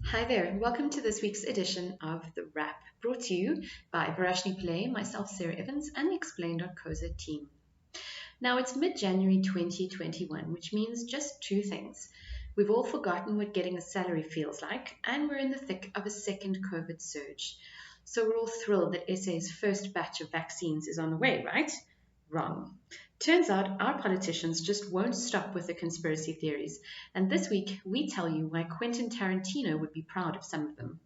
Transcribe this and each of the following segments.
Hi there, and welcome to this week's edition of The Wrap, brought to you by Barashni Pillay, myself, Sarah Evans, and the Explain.co.za team. Now, it's mid January 2021, which means just two things. We've all forgotten what getting a salary feels like, and we're in the thick of a second COVID surge. So, we're all thrilled that SA's first batch of vaccines is on the way, right? Wrong. Turns out our politicians just won't stop with the conspiracy theories, and this week we tell you why Quentin Tarantino would be proud of some of them.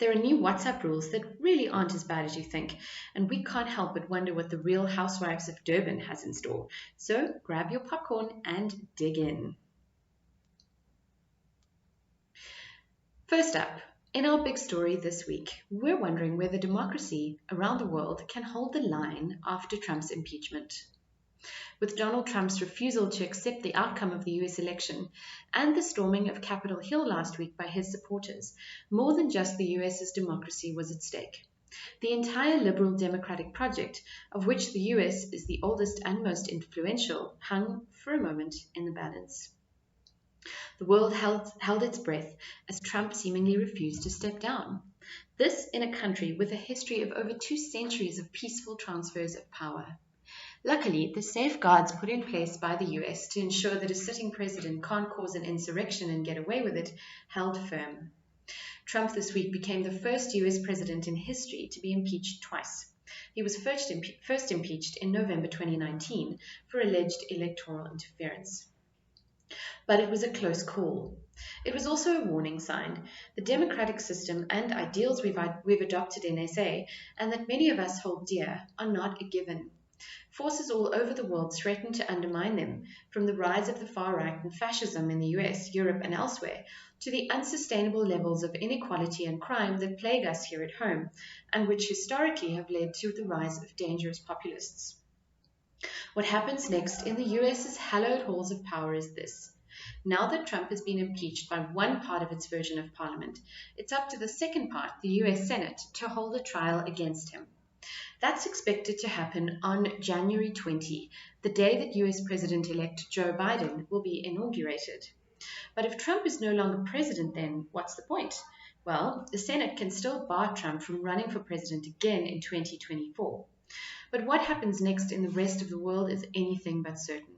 There are new WhatsApp rules that really aren't as bad as you think, and we can't help but wonder what the Real Housewives of Durban has in store. So grab your popcorn and dig in. First up, in our big story this week, we're wondering whether democracy around the world can hold the line after Trump's impeachment. With Donald Trump's refusal to accept the outcome of the US election and the storming of Capitol Hill last week by his supporters, more than just the US's democracy was at stake. The entire liberal democratic project, of which the US is the oldest and most influential, hung for a moment in the balance. The world held its breath as Trump seemingly refused to step down. This in a country with a history of over 2 centuries of peaceful transfers of power. Luckily, the safeguards put in place by the US to ensure that a sitting president can't cause an insurrection and get away with it held firm. Trump this week became the first US president in history to be impeached twice. He was first impeached in November 2019 for alleged electoral interference. But it was a close call. It was also a warning sign. The democratic system and ideals we've adopted in SA, and that many of us hold dear, are not a given. Forces all over the world threaten to undermine them, from the rise of the far right and fascism in the US, Europe, and elsewhere, to the unsustainable levels of inequality and crime that plague us here at home, and which historically have led to the rise of dangerous populists. What happens next in the US's hallowed halls of power is this. Now that Trump has been impeached by one part of its version of Parliament, it's up to the second part, the US Senate, to hold a trial against him. That's expected to happen on January 20, the day that US President-elect Joe Biden will be inaugurated. But if Trump is no longer president, then what's the point? Well, the Senate can still bar Trump from running for president again in 2024. But what happens next in the rest of the world is anything but certain.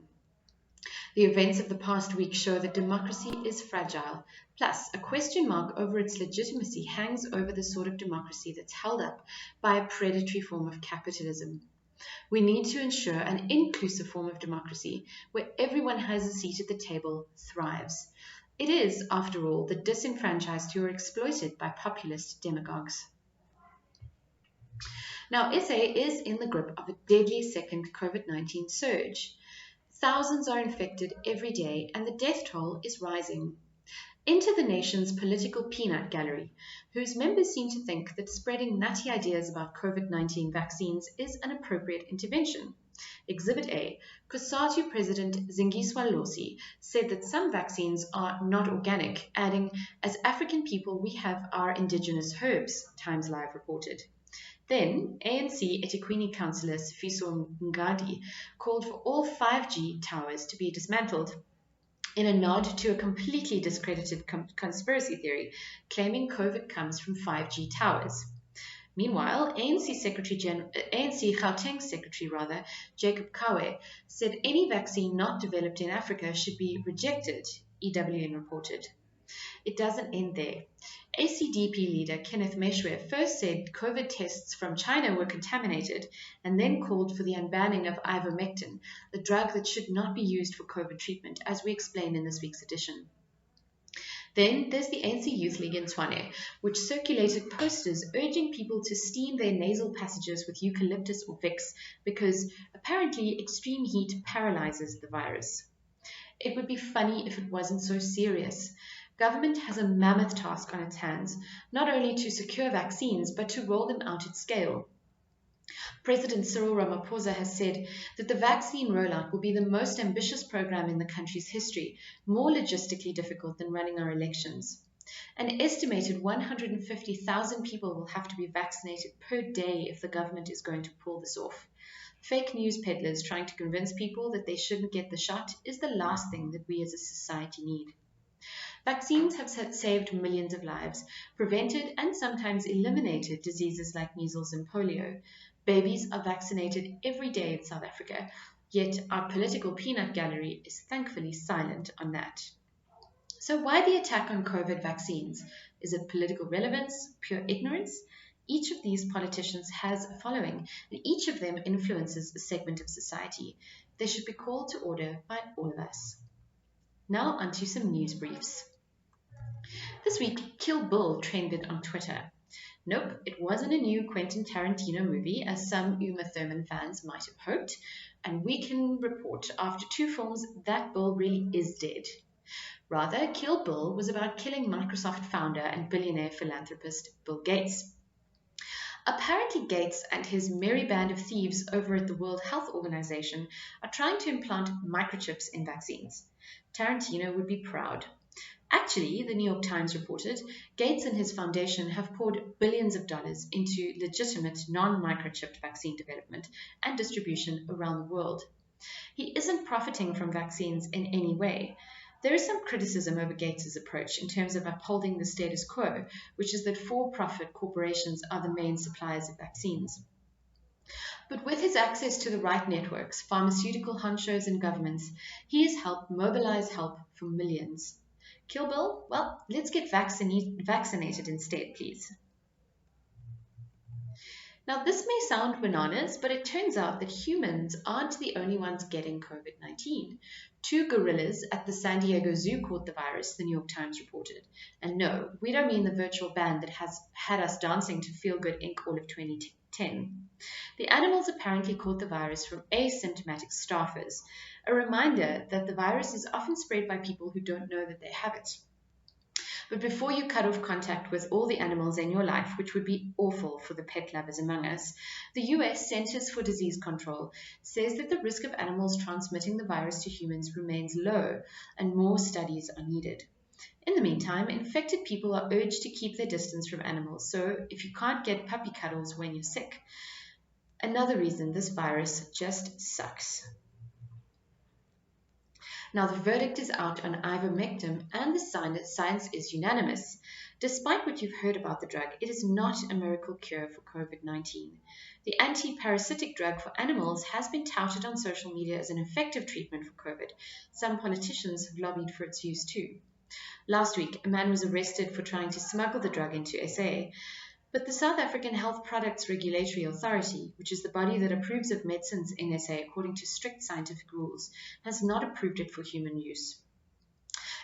The events of the past week show that democracy is fragile. Plus, a question mark over its legitimacy hangs over the sort of democracy that's held up by a predatory form of capitalism. We need to ensure an inclusive form of democracy where everyone has a seat at the table thrives. It is, after all, the disenfranchised who are exploited by populist demagogues. Now, SA is in the grip of a deadly second COVID-19 surge. Thousands are infected every day, and the death toll is rising. Enter the nation's political peanut gallery, whose members seem to think that spreading nutty ideas about COVID-19 vaccines is an appropriate intervention. Exhibit A, COSATU President Zingiswa Losi said that some vaccines are not organic, adding, "As African people, we have our indigenous herbs," Times Live reported. Then, ANC eThekwini councillor Sifiso Ngadi called for all 5G towers to be dismantled in a nod to a completely discredited conspiracy theory claiming COVID comes from 5G towers. Meanwhile, ANC Gauteng Secretary Jacob Kawe said any vaccine not developed in Africa should be rejected, EWN reported. It doesn't end there. ACDP leader Kenneth Meshwe first said COVID tests from China were contaminated and then called for the unbanning of ivermectin, the drug that should not be used for COVID treatment, as we explain in this week's edition. Then there's the ANC Youth League in Tshwane, which circulated posters urging people to steam their nasal passages with eucalyptus or Vicks because apparently extreme heat paralyzes the virus. It would be funny if it wasn't so serious. Government has a mammoth task on its hands, not only to secure vaccines, but to roll them out at scale. President Cyril Ramaphosa has said that the vaccine rollout will be the most ambitious program in the country's history, more logistically difficult than running our elections. An estimated 150,000 people will have to be vaccinated per day if the government is going to pull this off. Fake news peddlers trying to convince people that they shouldn't get the shot is the last thing that we as a society need. Vaccines have saved millions of lives, prevented and sometimes eliminated diseases like measles and polio. Babies are vaccinated every day in South Africa, yet our political peanut gallery is thankfully silent on that. So why the attack on COVID vaccines? Is it political relevance, pure ignorance? Each of these politicians has a following, and each of them influences a segment of society. They should be called to order by all of us. Now onto some news briefs. This week, Kill Bill trended on Twitter. Nope, it wasn't a new Quentin Tarantino movie, as some Uma Thurman fans might have hoped, and we can report after 2 films that Bill really is dead. Rather, Kill Bill was about killing Microsoft founder and billionaire philanthropist Bill Gates. Apparently, Gates and his merry band of thieves over at the World Health Organization are trying to implant microchips in vaccines. Tarantino would be proud. Actually, the New York Times reported, Gates and his foundation have poured billions of dollars into legitimate non-microchipped vaccine development and distribution around the world. He isn't profiting from vaccines in any way. There is some criticism over Gates' approach in terms of upholding the status quo, which is that for-profit corporations are the main suppliers of vaccines. But with his access to the right networks, pharmaceutical honchos and governments, he has helped mobilize help for millions. Kill Bill? Well, let's get vaccinated instead, please. Now, this may sound bananas, but it turns out that humans aren't the only ones getting COVID-19. 2 gorillas at the San Diego Zoo caught the virus, the New York Times reported. And no, we don't mean the virtual band that has had us dancing to Feel Good Inc. all of 2010. The animals apparently caught the virus from asymptomatic staffers, a reminder that the virus is often spread by people who don't know that they have it. But before you cut off contact with all the animals in your life, which would be awful for the pet lovers among us, the US Centers for Disease Control says that the risk of animals transmitting the virus to humans remains low and more studies are needed. In the meantime, infected people are urged to keep their distance from animals, so if you can't get puppy cuddles when you're sick. Another reason this virus just sucks. Now, the verdict is out on ivermectin, and the science is unanimous. Despite what you've heard about the drug, it is not a miracle cure for COVID-19. The anti-parasitic drug for animals has been touted on social media as an effective treatment for COVID. Some politicians have lobbied for its use too. Last week, a man was arrested for trying to smuggle the drug into SA. But the South African Health Products Regulatory Authority, which is the body that approves of medicines in SA according to strict scientific rules, has not approved it for human use.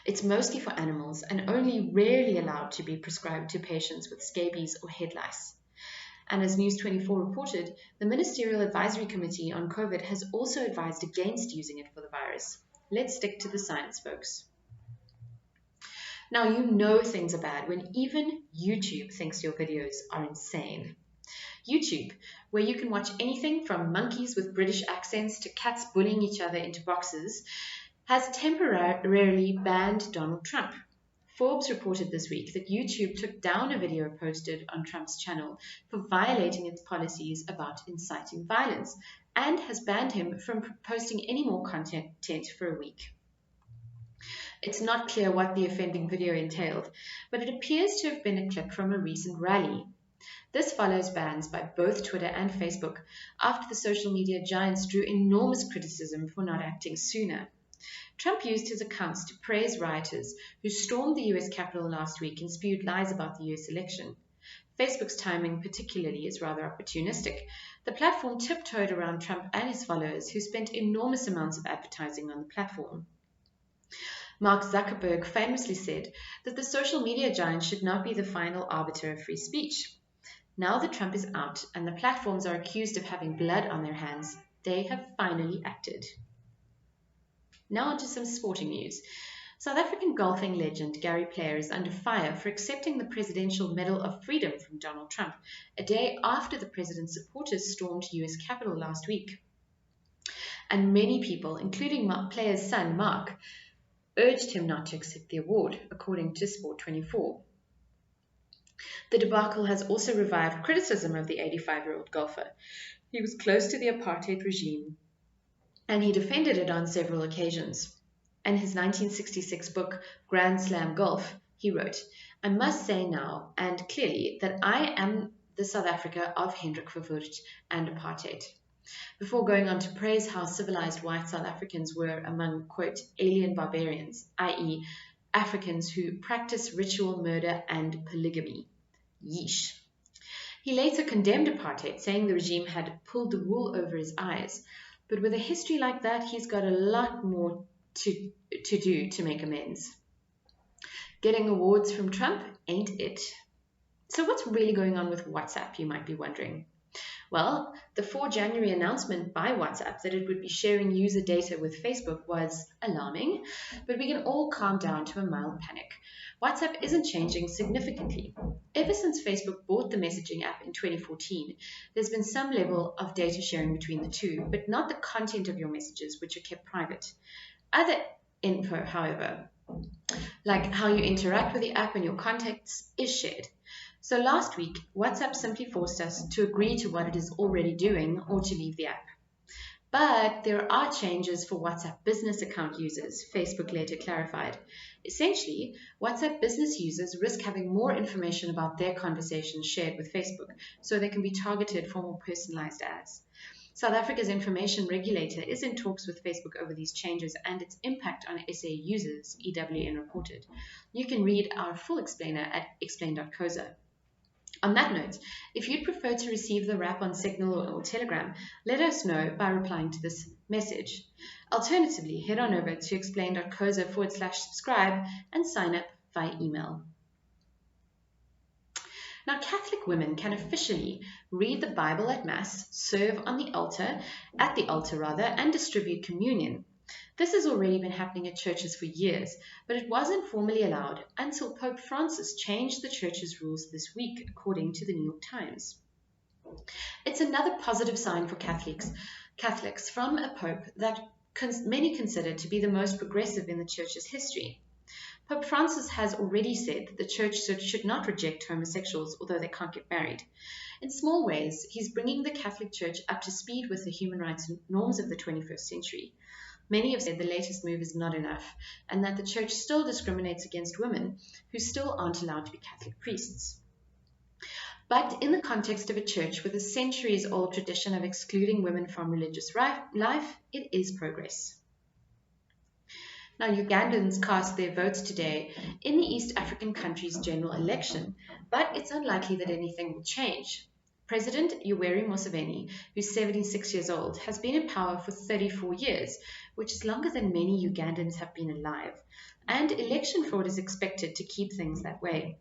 It's mostly for animals and only rarely allowed to be prescribed to patients with scabies or head lice. And as News 24 reported, the Ministerial Advisory Committee on COVID has also advised against using it for the virus. Let's stick to the science, folks. Now, you know things are bad when even YouTube thinks your videos are insane. YouTube, where you can watch anything from monkeys with British accents to cats bullying each other into boxes, has temporarily banned Donald Trump. Forbes reported this week that YouTube took down a video posted on Trump's channel for violating its policies about inciting violence and has banned him from posting any more content for a week. It's not clear what the offending video entailed, but it appears to have been a clip from a recent rally. This follows bans by both Twitter and Facebook after the social media giants drew enormous criticism for not acting sooner. Trump used his accounts to praise rioters who stormed the US Capitol last week and spewed lies about the US election. Facebook's timing particularly is rather opportunistic. The platform tiptoed around Trump and his followers, who spent enormous amounts of advertising on the platform. Mark Zuckerberg famously said that the social media giant should not be the final arbiter of free speech. Now that Trump is out and the platforms are accused of having blood on their hands, they have finally acted. Now on to some sporting news. South African golfing legend Gary Player is under fire for accepting the Presidential Medal of Freedom from Donald Trump, a day after the president's supporters stormed US Capitol last week. And many people, including Player's son Mark, urged him not to accept the award, according to Sport24. The debacle has also revived criticism of the 85-year-old golfer. He was close to the apartheid regime, and he defended it on several occasions. and his 1966 book, Grand Slam Golf, he wrote, "I must say now and clearly that I am the South Africa of Hendrik Verwoerd and apartheid," before going on to praise how civilized white South Africans were among, quote, alien barbarians, i.e., Africans who practice ritual murder and polygamy. Yeesh. He later condemned apartheid, saying the regime had pulled the wool over his eyes. But with a history like that, he's got a lot more to do to make amends. Getting awards from Trump ain't it. So what's really going on with WhatsApp, you might be wondering? Well, the 4 January announcement by WhatsApp that it would be sharing user data with Facebook was alarming, but we can all calm down to a mild panic. WhatsApp isn't changing significantly. Ever since Facebook bought the messaging app in 2014, there's been some level of data sharing between the two, but not the content of your messages, which are kept private. Other info, however, like how you interact with the app and your contacts, is shared. So last week, WhatsApp simply forced us to agree to what it is already doing or to leave the app. But there are changes for WhatsApp business account users, Facebook later clarified. Essentially, WhatsApp business users risk having more information about their conversations shared with Facebook, so they can be targeted for more personalized ads. South Africa's information regulator is in talks with Facebook over these changes and its impact on SA users, EWN reported. You can read our full explainer at explain.coza. On that note, if you'd prefer to receive the wrap on Signal or Telegram, let us know by replying to this message. Alternatively, head on over to explain.coza/subscribe and sign up via email. Now, Catholic women can officially read the Bible at Mass, serve on the altar, and distribute communion. This has already been happening at churches for years, but it wasn't formally allowed until Pope Francis changed the church's rules this week, according to the New York Times. It's another positive sign for Catholics from a pope that many consider to be the most progressive in the church's history. Pope Francis has already said that the church should not reject homosexuals, although they can't get married. In small ways, he's bringing the Catholic Church up to speed with the human rights norms of the 21st century. Many have said the latest move is not enough, and that the church still discriminates against women who still aren't allowed to be Catholic priests. But in the context of a church with a centuries-old tradition of excluding women from religious life, it is progress. Now, Ugandans cast their votes today in the East African country's general election, but it's unlikely that anything will change. President Yoweri Museveni, who's 76 years old, has been in power for 34 years, which is longer than many Ugandans have been alive, and election fraud is expected to keep things that way.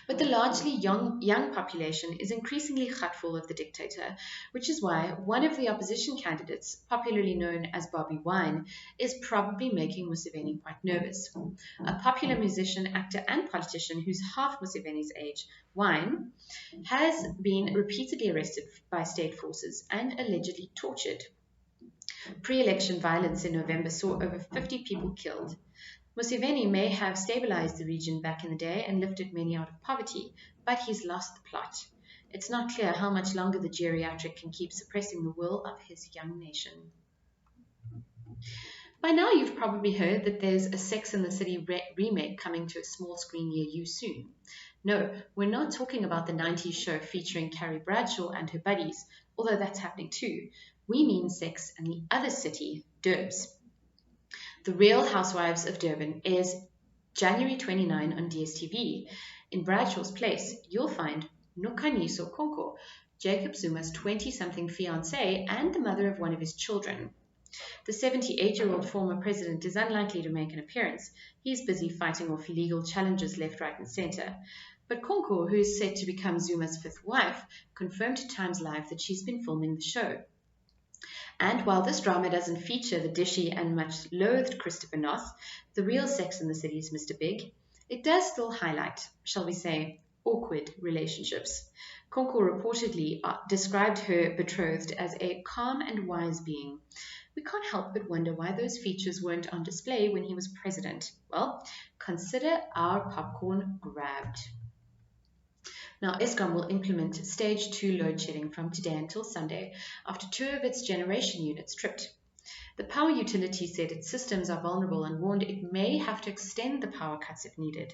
But the largely young population is increasingly hurtful of the dictator, which is why one of the opposition candidates, popularly known as Bobi Wine, is probably making Museveni quite nervous. A popular musician, actor, and politician who's half Museveni's age, Wine, has been repeatedly arrested by state forces and allegedly tortured. Pre-election violence in November saw over 50 people killed. Museveni may have stabilized the region back in the day and lifted many out of poverty, but he's lost the plot. It's not clear how much longer the geriatric can keep suppressing the will of his young nation. By now you've probably heard that there's a Sex and the City remake coming to a small screen near you soon. No, we're not talking about the 90s show featuring Carrie Bradshaw and her buddies, although that's happening too. We mean Sex and the Other City, Derbs. The Real Housewives of Durban airs January 29 on DSTV. In Bradshaw's place, you'll find Nokaniso Konko, Jacob Zuma's 20-something fiancée and the mother of one of his children. The 78-year-old former president is unlikely to make an appearance. He's busy fighting off legal challenges left, right, and center. But Konko, who is set to become Zuma's 5th wife, confirmed to Times Live that she's been filming the show. And while this drama doesn't feature the dishy and much loathed Christopher Noth, the real Sex and the City's Mr. Big, it does still highlight, shall we say, awkward relationships. Konko reportedly described her betrothed as a calm and wise being. We can't help but wonder why those features weren't on display when he was president. Well, consider our popcorn grabbed. Now, Eskom will implement stage 2 load shedding from today until Sunday after 2 of its generation units tripped. The power utility said its systems are vulnerable and warned it may have to extend the power cuts if needed.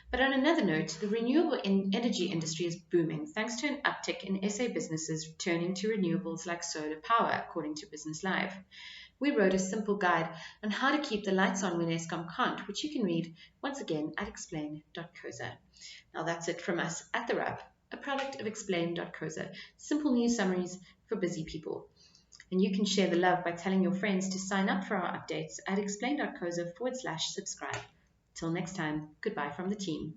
But on another note, the renewable energy industry is booming thanks to an uptick in SA businesses turning to renewables like solar power, according to Business Live. We wrote a simple guide on how to keep the lights on when Eskom can't, which you can read once again at explain.coza. Now that's it from us at The Wrap, a product of explain.coza, simple news summaries for busy people. And you can share the love by telling your friends to sign up for our updates at explain.coza/subscribe. Till next time, goodbye from the team.